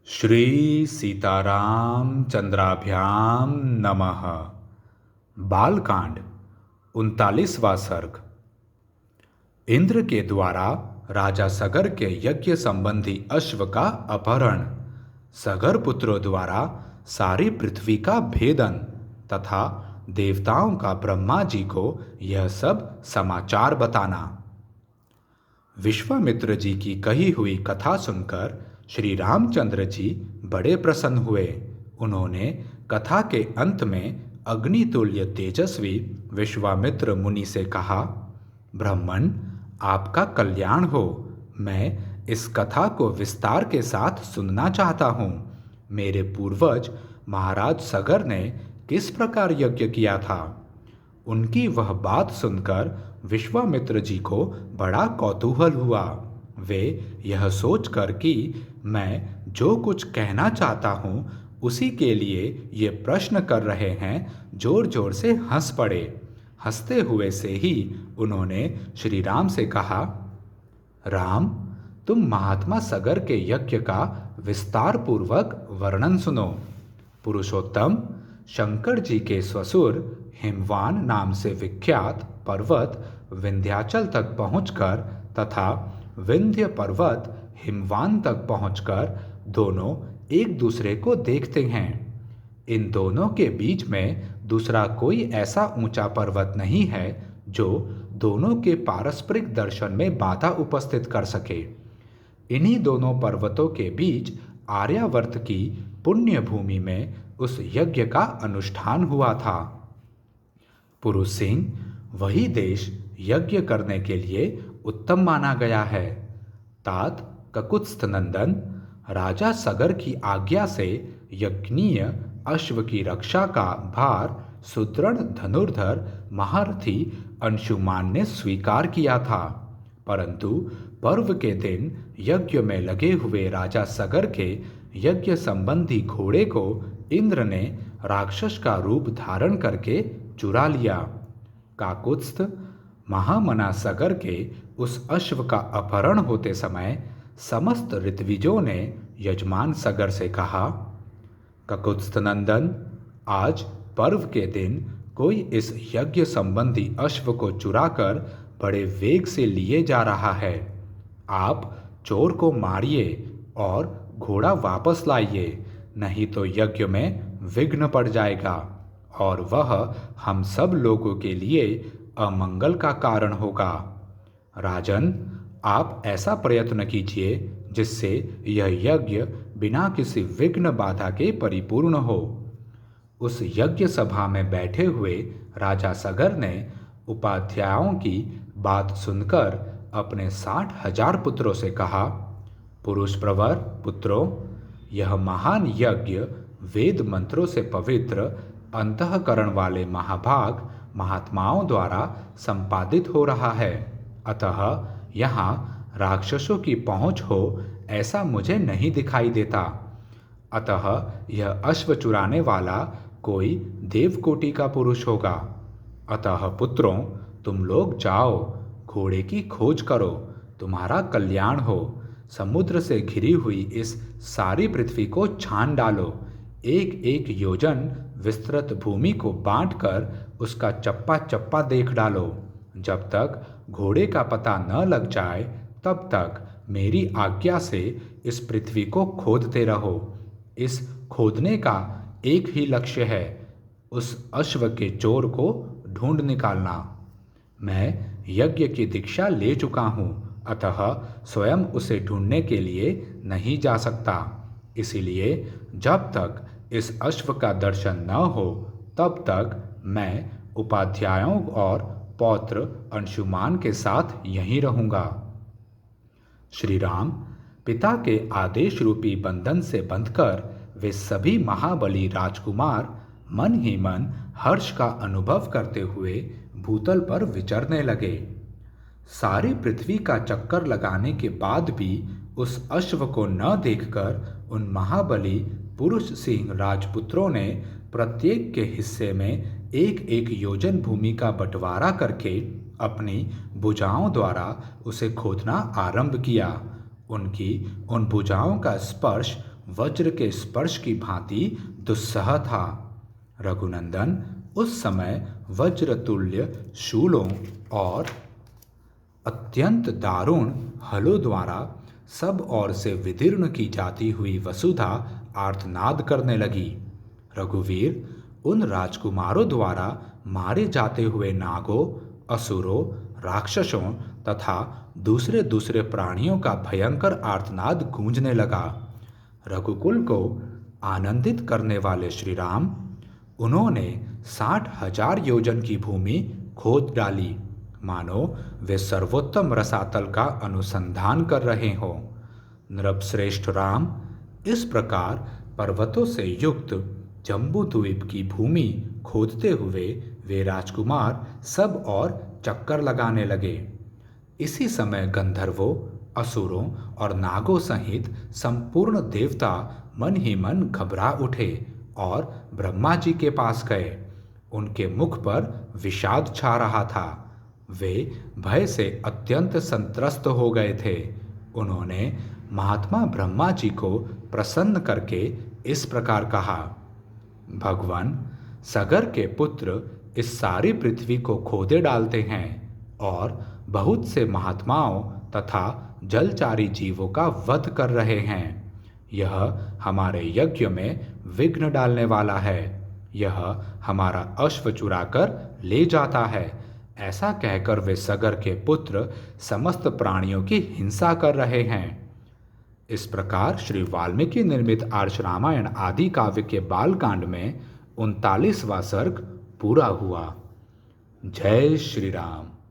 श्री सीताराम चंद्राभ्याम नमः। बालकांड 39वां सर्ग। इंद्र के द्वारा राजा सगर के यज्ञ संबंधी अश्व का अपहरण, सगर पुत्रों द्वारा सारी पृथ्वी का भेदन तथा देवताओं का ब्रह्मा जी को यह सब समाचार बताना। विश्वामित्र जी की कही हुई कथा सुनकर श्री रामचंद्र जी बड़े प्रसन्न हुए। उन्होंने कथा के अंत में अग्नितुल्य तेजस्वी विश्वामित्र मुनि से कहा, ब्राह्मण, आपका कल्याण हो। मैं इस कथा को विस्तार के साथ सुनना चाहता हूँ। मेरे पूर्वज महाराज सगर ने किस प्रकार यज्ञ किया था? उनकी वह बात सुनकर विश्वामित्र जी को बड़ा कौतूहल हुआ। वे यह सोचकर कि मैं जो कुछ कहना चाहता हूँ उसी के लिए ये प्रश्न कर रहे हैं, जोर जोर से हंस पड़े। हंसते हुए से ही उन्होंने श्री राम से कहा, राम, तुम महात्मा सगर के यज्ञ का विस्तार पूर्वक वर्णन सुनो। पुरुषोत्तम, शंकर जी के ससुर हिमवान नाम से विख्यात पर्वत विंध्याचल तक पहुंचकर तथा विंध्य पर्वत हिमवान तक पहुंचकर दोनों एक दूसरे को देखते हैं। इन दोनों के बीच में दूसरा कोई ऐसा ऊंचा पर्वत नहीं है जो दोनों के पारस्परिक दर्शन में बाधा उपस्थित कर सके। इन्हीं दोनों पर्वतों के बीच आर्यावर्त की पुण्य भूमि में उस यज्ञ का अनुष्ठान हुआ था। पुरुष सिंह, वही देश यज्ञ करने के लिए उत्तम माना गया है। तात ककुत्स्थ नंदन, राजा सगर की आज्ञा से यज्ञनीय अश्व की रक्षा का भार सुदृढ़ धनुर्धर महारथी अंशुमान ने स्वीकार किया था, परंतु पर्व के दिन यज्ञ में लगे हुए राजा सगर के यज्ञ संबंधी घोड़े को इंद्र ने राक्षस का रूप धारण करके चुरा लिया। काकुत्स्थ महामना सगर के उस अश्व का अपहरण होते समय समस्त ऋत्विजों ने यजमान सगर से कहा, ककुत्स्थ नंदन, आज पर्व के दिन कोई इस यज्ञ संबंधी अश्व को चुराकर बड़े वेग से लिए जा रहा है। आप चोर को मारिए और घोड़ा वापस लाइए, नहीं तो यज्ञ में विघ्न पड़ जाएगा और वह हम सब लोगों के लिए अमंगल का कारण होगा। राजन, आप ऐसा प्रयत्न कीजिए जिससे यह यज्ञ बिना किसी विघ्न बाधा के परिपूर्ण हो। उस यज्ञ सभा में बैठे हुए राजा सगर ने उपाध्यायों की बात सुनकर अपने 60,000 पुत्रों से कहा, पुरुष प्रवर पुत्रों, यह महान यज्ञ वेद मंत्रों से पवित्र अंतःकरण वाले महाभाग महात्माओं द्वारा संपादित हो रहा है। अतः यहाँ राक्षसों की पहुँच हो ऐसा मुझे नहीं दिखाई देता। अतः यह अश्व चुराने वाला कोई देवकोटि का पुरुष होगा। अतः पुत्रों, तुम लोग जाओ, घोड़े की खोज करो, तुम्हारा कल्याण हो। समुद्र से घिरी हुई इस सारी पृथ्वी को छान डालो। एक एक योजन विस्तृत भूमि को बांटकर उसका चप्पा चप्पा देख डालो। जब तक घोड़े का पता न लग जाए तब तक मेरी आज्ञा से इस पृथ्वी को खोदते रहो। इस खोदने का एक ही लक्ष्य है, उस अश्व के चोर को ढूंढ निकालना। मैं यज्ञ की दीक्षा ले चुका हूँ, अतः स्वयं उसे ढूंढने के लिए नहीं जा सकता। इसीलिए जब तक इस अश्व का दर्शन न हो तब तक मैं उपाध्यायों और पौत्र अंशुमान के साथ यहीं रहूंगा। श्री राम पिता के आदेश रूपी बंधन से बंधकर वे सभी महाबली राजकुमार मन ही मन हर्ष का अनुभव करते हुए भूतल पर विचरने लगे। सारी पृथ्वी का चक्कर लगाने के बाद भी उस अश्व को न देखकर उन महाबली पुरुष सिंह राजपुत्रों ने प्रत्येक के हिस्से में एक एक योजन भूमि का बंटवारा करके अपनी भुजाओं द्वारा उसे खोदना आरंभ किया। उनकी उन भुजाओं का स्पर्श वज्र के स्पर्श की भांति दुस्सह था। रघुनंदन उस समय वज्र तुल्य शूलों और अत्यंत दारुण हलों द्वारा सब ओर से विदीर्ण की जाती हुई वसुधा आर्तनाद करने लगी। रघुवीर उन राजकुमारों द्वारा मारे जाते हुए नागों, असुरों, राक्षसों तथा दूसरे दूसरे प्राणियों का भयंकर आर्तनाद गूंजने लगा। रघुकुल को आनंदित करने वाले श्री राम, उन्होंने 60,000 योजन की भूमि खोद डाली, मानो वे सर्वोत्तम रसातल का अनुसंधान कर रहे हों। नृपश्रेष्ठ राम इस प्रकार पर्वतों से युक्त जम्बूद्वीप की भूमि खोदते हुए वे राजकुमार सब और चक्कर लगाने लगे। इसी समय गंधर्वों, असुरों और नागों सहित संपूर्ण देवता मन ही मन घबरा उठे और ब्रह्मा जी के पास गए। उनके मुख पर विषाद छा रहा था। वे भय से अत्यंत संत्रस्त हो गए थे। उन्होंने महात्मा ब्रह्मा जी को प्रसन्न करके इस प्रकार कहा, भगवान, सगर के पुत्र इस सारी पृथ्वी को खोदे डालते हैं और बहुत से महात्माओं तथा जलचारी जीवों का वध कर रहे हैं। यह हमारे यज्ञ में विघ्न डालने वाला है। यह हमारा अश्व चुराकर ले जाता है। ऐसा कहकर वे सगर के पुत्र समस्त प्राणियों की हिंसा कर रहे हैं। इस प्रकार श्री वाल्मीकि निर्मित आर्ष रामायण आदि काव्य के बालकांड में 39वां सर्ग पूरा हुआ। जय श्री राम।